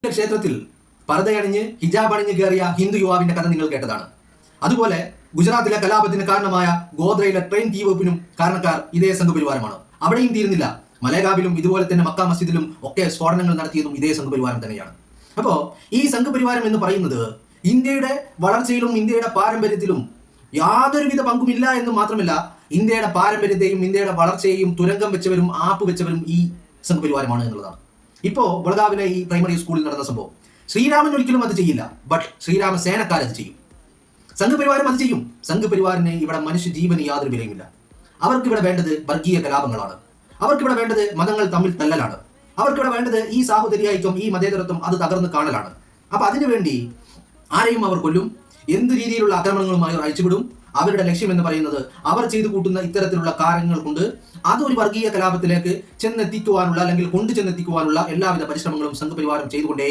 ക്ഷേത്രത്തിൽ പർദ്ദയണിഞ്ഞ് ഹിജാബ് അണിഞ്ഞ് കയറിയ ഹിന്ദു യുവാവിന്റെ കഥ നിങ്ങൾ കേട്ടതാണ്. അതുപോലെ ഗുജറാത്തിലെ കലാപത്തിന് കാരണമായ ഗോദ്രയിലെ ട്രെയിൻ തീവെപ്പിനും കാരണക്കാർ ഇതേ സംഘപരിവാരമാണ്. അവിടെയും തീരുന്നില്ല, മലേഗാവിലും ഇതുപോലെ തന്നെ മക്ക മസ്ജിദിലും ഒക്കെ സ്ഫോടനങ്ങൾ നടത്തിയതും ഇതേ സംഘപരിവാരം തന്നെയാണ്. അപ്പോ ഈ സംഘപരിവാരം എന്ന് പറയുന്നത് ഇന്ത്യയുടെ വളർച്ചയിലും ഇന്ത്യയുടെ പാരമ്പര്യത്തിലും യാതൊരുവിധ പങ്കുമില്ല എന്ന് മാത്രമല്ല, ഇന്ത്യയുടെ പാരമ്പര്യത്തെയും ഇന്ത്യയുടെ വളർച്ചയെയും തുരങ്കം വെച്ചവരും ആപ്പ് വെച്ചവരും ഈ സംഘപരിവാരമാണ് എന്നുള്ളതാണ്. ഇപ്പോ ബളഗാവിലെ ഈ പ്രൈമറി സ്കൂളിൽ നടന്ന സംഭവം, ശ്രീരാമൻ ഒരിക്കലും അത് ചെയ്യില്ല, ബട്ട് ശ്രീരാമസേനക്കാരത് ചെയ്യും. സംഘപരിവാരം അത് ചെയ്യും. സംഘപരിവാറിന് ഇവിടെ മനുഷ്യ ജീവന് യാതൊരു വിലയുമില്ല. അവർക്കിവിടെ വേണ്ടത് വർഗീയ കലാപങ്ങളാണ്. അവർക്കിവിടെ വേണ്ടത് മതങ്ങൾ തമ്മിൽ തല്ലലാണ്. അവർക്കിവിടെ വേണ്ടത് ഈ സാഹോദര്യായിത്വം, ഈ മതേതരത്വം അത് തകർന്ന് കാണലാണ്. അപ്പൊ അതിനുവേണ്ടി ആരെയും അവർ കൊല്ലും, എന്ത് രീതിയിലുള്ള ആക്രമണങ്ങളുമായി അയച്ചുവിടും. അവരുടെ ലക്ഷ്യം എന്ന് പറയുന്നത് അവർ ചെയ്തു കൂട്ടുന്ന ഇത്തരത്തിലുള്ള കാര്യങ്ങൾ കൊണ്ട് അതൊരു വർഗീയ കലാപത്തിലേക്ക് ചെന്നെത്തിക്കുവാനുള്ള അല്ലെങ്കിൽ കൊണ്ടു ചെന്നെത്തിക്കുവാനുള്ള എല്ലാവിധ പരിശ്രമങ്ങളും സംഘപരിവാരം ചെയ്തുകൊണ്ടേ